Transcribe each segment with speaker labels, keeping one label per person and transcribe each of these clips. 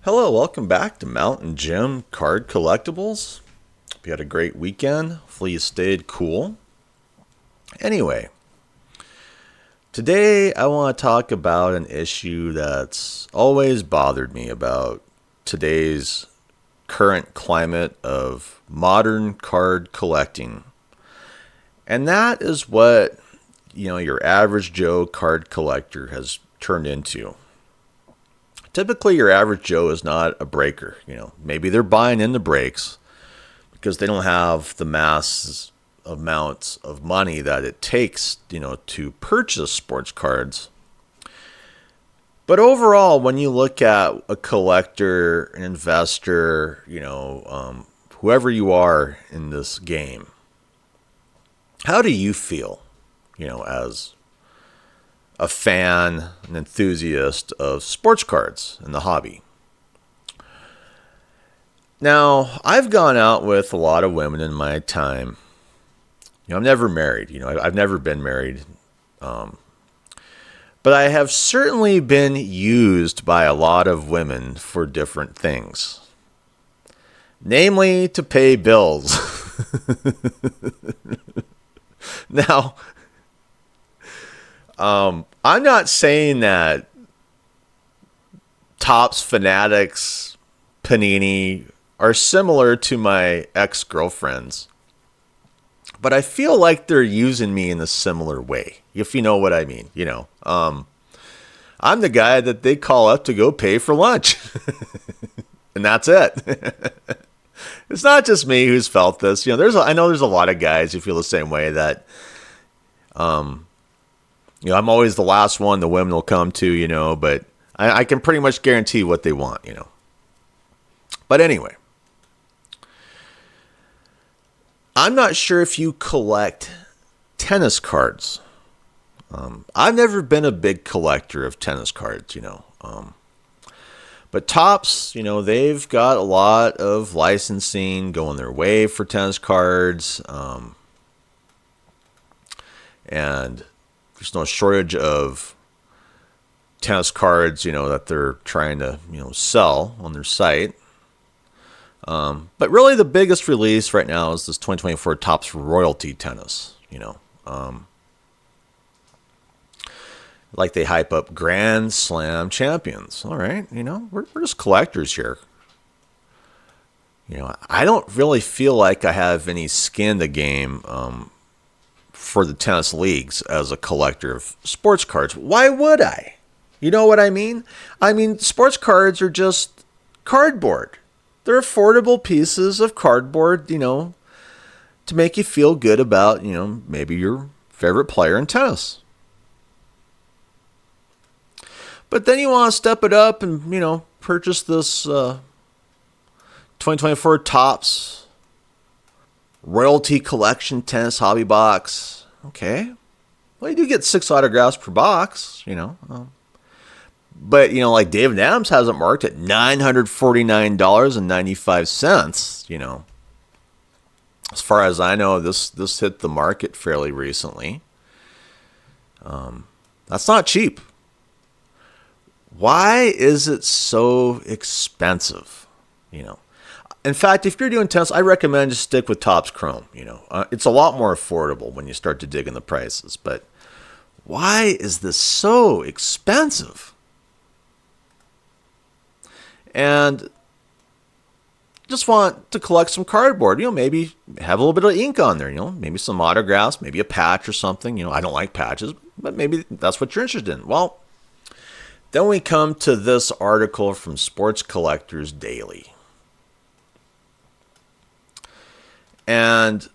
Speaker 1: Hello, welcome back to Mountain Gym Card Collectibles. Hope you had a great weekend. Hopefully you stayed cool. Anyway, today I want to talk about an issue that's always bothered me about today's current climate of modern card collecting. And that is what, your average Joe card collector has turned into. Typically, your average Joe is not a breaker. Maybe they're buying in the breaks because they don't have the mass amounts of money that it takes, to purchase sports cards. But overall, when you look at a collector, an investor, whoever you are in this game, how do you feel, as a fan, an enthusiast of sports cards and the hobby? Now, I've gone out with a lot of women in my time. I'm never married. I've never been married. But I have certainly been used by a lot of women for different things. Namely, to pay bills. Now, I'm not saying that Topps, Fanatics, Panini are similar to my ex-girlfriends, but I feel like they're using me in a similar way, if you know what I mean. I'm the guy that they call up to go pay for lunch, and that's it. It's not just me who's felt this. I know there's a lot of guys who feel the same way that, I'm always the last one the women will come to, but I can pretty much guarantee what they want, But anyway, I'm not sure if you collect tennis cards. I've never been a big collector of tennis cards, But Topps, they've got a lot of licensing going their way for tennis cards. And there's no shortage of tennis cards, that they're trying to, sell on their site. But really the biggest release right now is this 2024 Topps Royalty Tennis, like they hype up Grand Slam champions. All right, we're just collectors here. I don't really feel like I have any skin in the game for the tennis leagues as a collector of sports cards. Why would I? You know what I mean? Sports cards are just cardboard. They're affordable pieces of cardboard, to make you feel good about, maybe your favorite player in tennis. But then you want to step it up and, purchase this 2024 Topps Royalty Collection Tennis Hobby Box. Okay. Well, you do get 6 autographs per box, But, like David Adams has it marked at $949.95, As far as I know, this hit the market fairly recently. That's not cheap. Why is it so expensive? In fact, if you're doing tennis, I recommend just stick with Topps Chrome. It's a lot more affordable when you start to dig in the prices. But why is this so expensive? And just want to collect some cardboard. Maybe have a little bit of ink on there. Maybe some autographs, maybe a patch or something. I don't like patches, but maybe that's what you're interested in. Well, then we come to this article from Sports Collectors Daily. And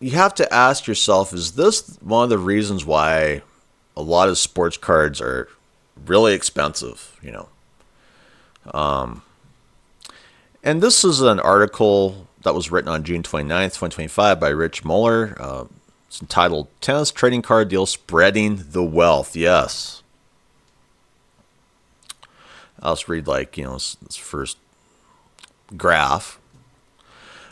Speaker 1: you have to ask yourself, is this one of the reasons why a lot of sports cards are really expensive, And this is an article that was written on June 29th, 2025 by Rich Muller. It's entitled Tennis Trading Card Deal Spreading the Wealth. Yes. I'll just read this first graph.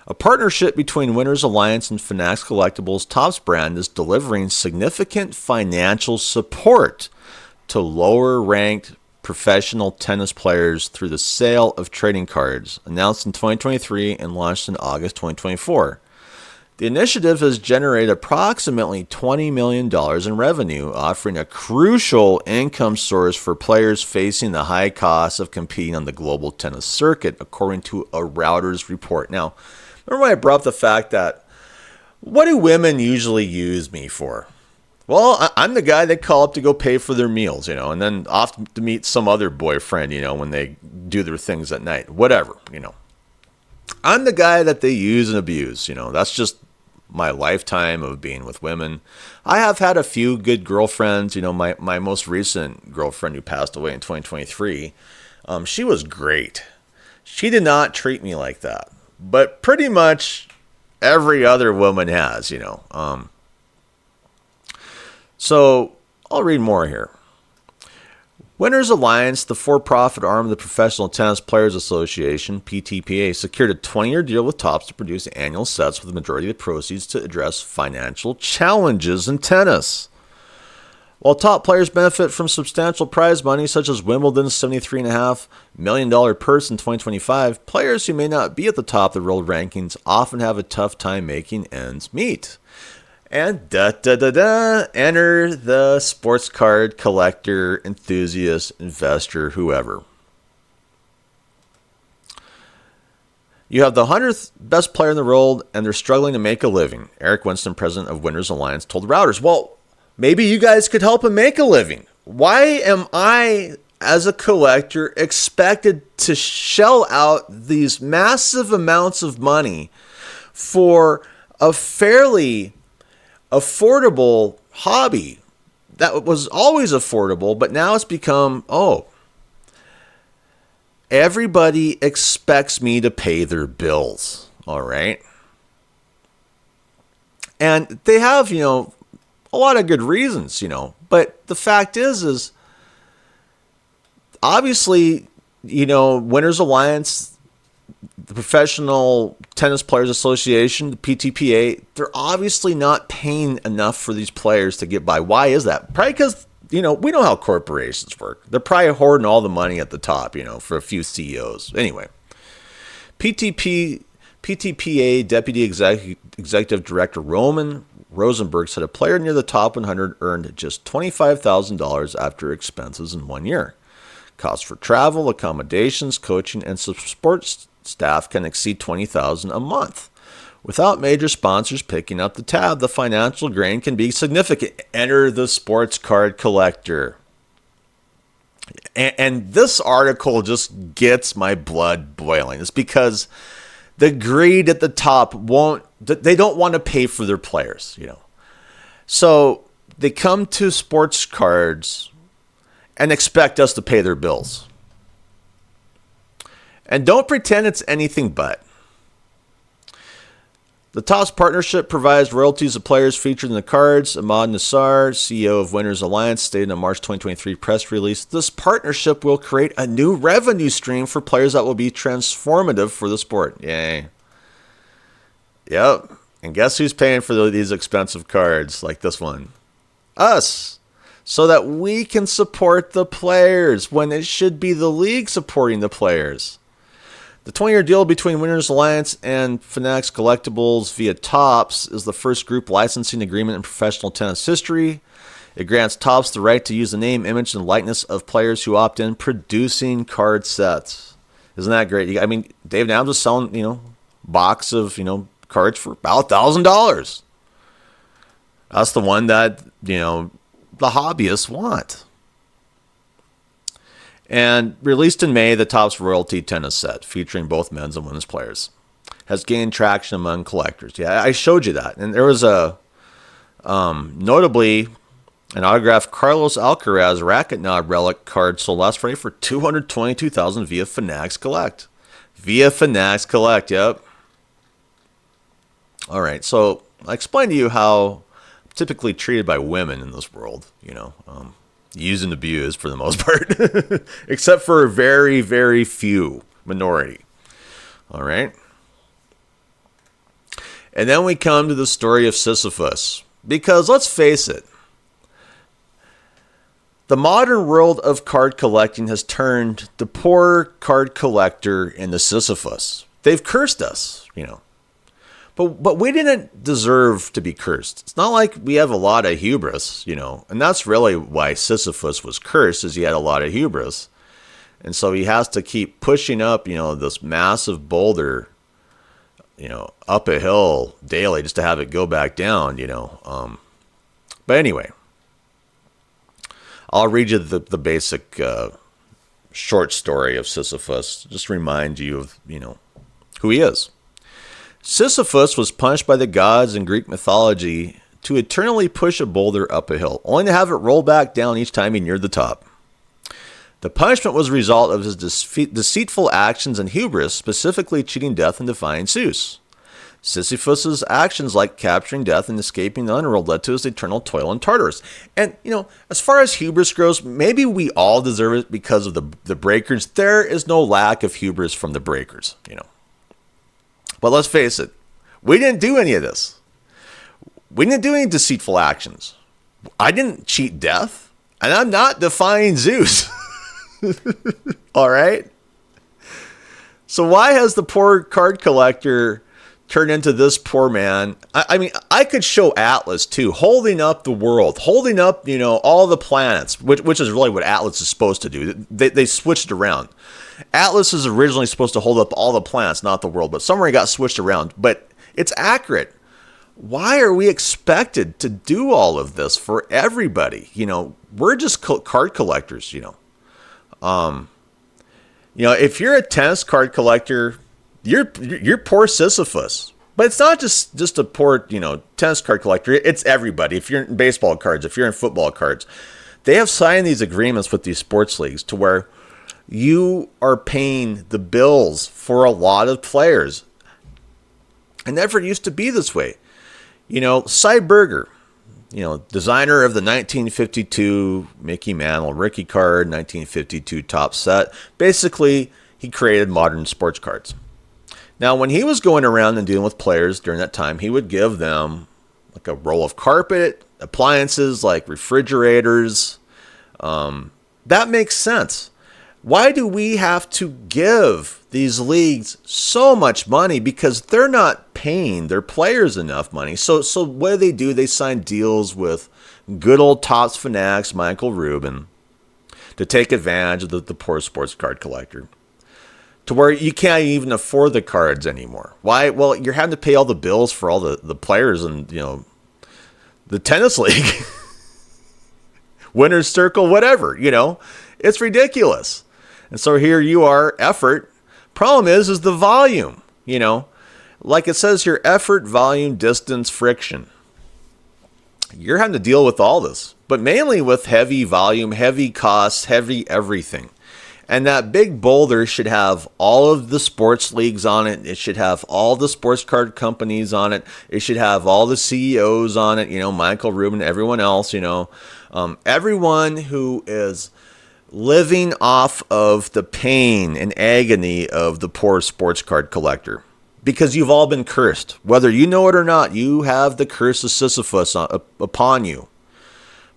Speaker 1: A partnership between Winners Alliance and Fanatics Collectibles Topps brand is delivering significant financial support to lower-ranked professional tennis players through the sale of trading cards, announced in 2023 and launched in August 2024. The initiative has generated approximately $20 million in revenue, offering a crucial income source for players facing the high costs of competing on the global tennis circuit, according to a Reuters report. Now, remember when I brought up the fact that what do women usually use me for? Well, I'm the guy they call up to go pay for their meals, and then off to meet some other boyfriend, when they do their things at night, whatever, I'm the guy that they use and abuse, that's just my lifetime of being with women. I have had a few good girlfriends, my most recent girlfriend who passed away in 2023, she was great. She did not treat me like that, but pretty much every other woman has, So I'll read more here. Winners Alliance, the for-profit arm of the Professional Tennis Players Association, PTPA, secured a 20-year deal with Topps to produce annual sets with the majority of the proceeds to address financial challenges in tennis. While top players benefit from substantial prize money, such as Wimbledon's $73.5 million purse in 2025, players who may not be at the top of the world rankings often have a tough time making ends meet. And enter the sports card collector, enthusiast, investor, whoever. You have the 100th best player in the world, and they're struggling to make a living. Eric Winston, president of Winners Alliance, told Reuters, well, maybe you guys could help him make a living. Why am I, as a collector, expected to shell out these massive amounts of money for a fairly affordable hobby that was always affordable, but now it's become, everybody expects me to pay their bills, all right? And they have, a lot of good reasons, but the fact is obviously, Winners Alliance, the Professional Tennis Players Association, the PTPA, they're obviously not paying enough for these players to get by. Why is that? Probably because, we know how corporations work. They're probably hoarding all the money at the top, for a few CEOs. Anyway, PTPA Deputy Executive Director Roman Rosenberg said a player near the top 100 earned just $25,000 after expenses in 1 year. Costs for travel, accommodations, coaching, and sports staff can exceed $20,000 a month. Without major sponsors picking up the tab, the financial drain can be significant. Enter the sports card collector. And this article just gets my blood boiling. It's because the greed at the top they don't want to pay for their players, So they come to sports cards and expect us to pay their bills. And don't pretend it's anything but. The Topps partnership provides royalties to players featured in the cards. Ahmad Nassar, CEO of Winners Alliance, stated in a March 2023 press release, this partnership will create a new revenue stream for players that will be transformative for the sport. Yay. Yep. And guess who's paying for these expensive cards like this one? Us. So that we can support the players when it should be the league supporting the players. The 20-year deal between Winners Alliance and Fanatics Collectibles via Topps is the first group licensing agreement in professional tennis history. It grants Topps the right to use the name, image, and likeness of players who opt in, producing card sets. Isn't that great? I mean, Dave Adams is selling, box of, cards for about $1,000. That's the one that, the hobbyists want. And released in May, the Topps Royalty tennis set, featuring both men's and women's players, has gained traction among collectors. Yeah, I showed you that. And there was notably, an autographed Carlos Alcaraz Racket Knob relic card sold last Friday for $222,000 via Fanatics Collect. Yep. All right, so I explained to you how I'm typically treated by women in this world, used and abused for the most part, except for a very, very few minority. All right. And then we come to the story of Sisyphus, because let's face it, The modern world of card collecting has turned the poor card collector into Sisyphus. They've cursed us. But we didn't deserve to be cursed. It's not like we have a lot of hubris. And that's really why Sisyphus was cursed, is he had a lot of hubris. And so he has to keep pushing up, this massive boulder, up a hill daily just to have it go back down, But anyway, I'll read you the basic short story of Sisyphus. Just remind you of, who he is. Sisyphus was punished by the gods in Greek mythology to eternally push a boulder up a hill, only to have it roll back down each time he neared the top. The punishment was a result of his deceitful actions and hubris, specifically cheating death and defying Zeus. Sisyphus's actions, like capturing death and escaping the underworld, led to his eternal toil in Tartarus. And, as far as hubris goes, maybe we all deserve it because of the breakers. There is no lack of hubris from the breakers. But let's face it, we didn't do any of this. We didn't do any deceitful actions. I didn't cheat death, and I'm not defying Zeus. All right? So why has the poor card collector turned into this poor man? I mean, I could show Atlas, too, holding up the world, holding up, all the planets, which is really what Atlas is supposed to do. They switched around. Atlas is originally supposed to hold up all the planets, not the world, but somewhere it got switched around. But it's accurate. Why are we expected to do all of this for everybody? We're just card collectors, if you're a tennis card collector, you're poor Sisyphus. But it's not just a poor, tennis card collector. It's everybody. If you're in baseball cards, if you're in football cards, they have signed these agreements with these sports leagues to where you are paying the bills for a lot of players. It never used to be this way. Cy Berger, designer of the 1952 Mickey Mantle rookie card, 1952 top set. Basically, he created modern sports cards. Now, when he was going around and dealing with players during that time, he would give them like a roll of carpet, appliances like refrigerators. That makes sense. Why do we have to give these leagues so much money? Because they're not paying their players enough money. So what do? They sign deals with good old Topps Fanatics, Michael Rubin, to take advantage of the poor sports card collector, to where you can't even afford the cards anymore. Why? Well, you're having to pay all the bills for all the players in, the tennis league, winner's circle, whatever, it's ridiculous. And so here you are, effort. Problem is the volume, like it says here, effort, volume, distance, friction. You're having to deal with all this, but mainly with heavy volume, heavy costs, heavy everything. And that big boulder should have all of the sports leagues on it. It should have all the sports card companies on it. It should have all the CEOs on it, Michael Rubin, everyone else, everyone who is living off of the pain and agony of the poor sports card collector. Because you've all been cursed. Whether you know it or not, you have the curse of Sisyphus upon you.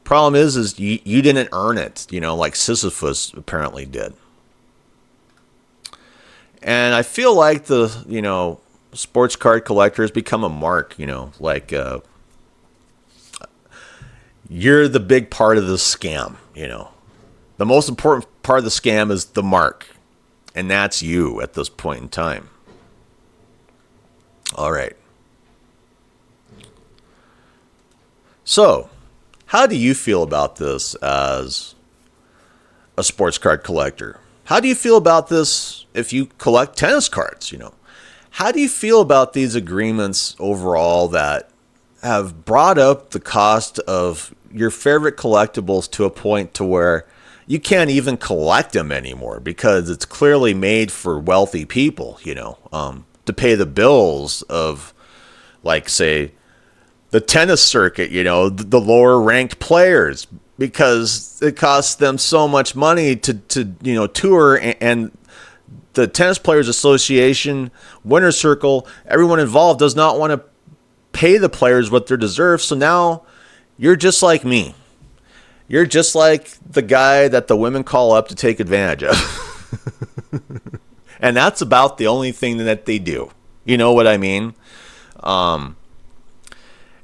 Speaker 1: Problem is you didn't earn it, like Sisyphus apparently did. And I feel like the, sports card collector has become a mark, like you're the big part of the scam, The most important part of the scam is the mark. And that's you at this point in time. All right. So, how do you feel about this as a sports card collector? How do you feel about this if you collect tennis cards, How do you feel about these agreements overall that have brought up the cost of your favorite collectibles to a point to where you can't even collect them anymore because it's clearly made for wealthy people, to pay the bills of, like, say, the tennis circuit, the lower ranked players, because it costs them so much money to tour, and the Tennis Players Association, Winner's Circle, everyone involved does not want to pay the players what they deserve. So now you're just like me. You're just like the guy that the women call up to take advantage of. And that's about the only thing that they do. You know what I mean? And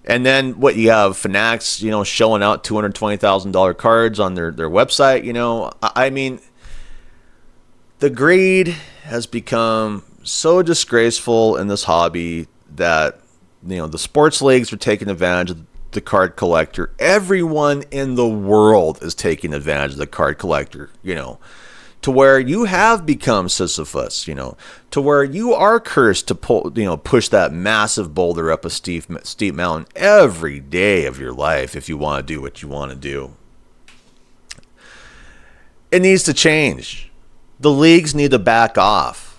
Speaker 1: then what you have, Fanatics, showing out $220,000 cards on their website. I mean, the greed has become so disgraceful in this hobby that, the sports leagues are taking advantage of the card collector. Everyone in the world is taking advantage of the card collector, to where you have become Sisyphus, to where you are cursed to push that massive boulder up a steep mountain every day of your life if you want to do what you want to do. It needs to change. The leagues need to back off.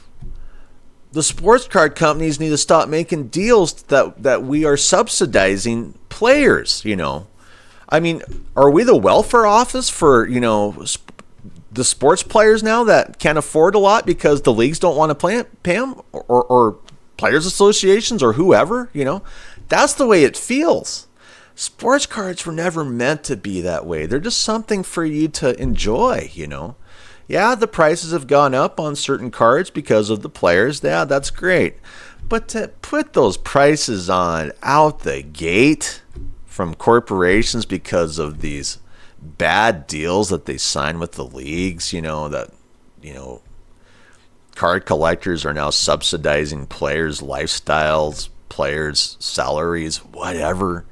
Speaker 1: The sports card companies need to stop making deals that we are subsidizing players, I mean, are we the welfare office for, the sports players now that can't afford a lot because the leagues don't want to pay them, or players associations or whoever, That's the way it feels. Sports cards were never meant to be that way. They're just something for you to enjoy, Yeah, the prices have gone up on certain cards because of the players. Yeah, that's great. But to put those prices on out the gate from corporations because of these bad deals that they sign with the leagues, card collectors are now subsidizing players' lifestyles, players' salaries, whatever.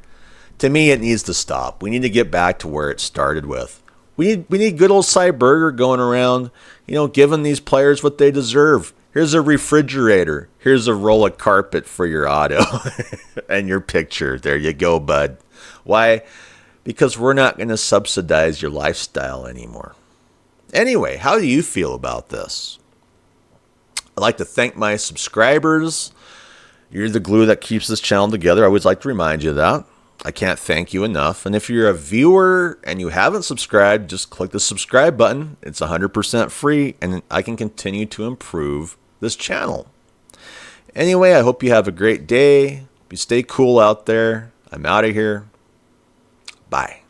Speaker 1: To me, it needs to stop. We need to get back to where it started with. We need good old Cy Berger going around, giving these players what they deserve. Here's a refrigerator. Here's a roll of carpet for your auto and your picture. There you go, bud. Why? Because we're not going to subsidize your lifestyle anymore. Anyway, how do you feel about this? I'd like to thank my subscribers. You're the glue that keeps this channel together. I always like to remind you of that. I can't thank you enough. And if you're a viewer and you haven't subscribed, just click the subscribe button. It's 100% free, and I can continue to improve this channel. Anyway, I hope you have a great day. You stay cool out there. I'm out of here. Bye.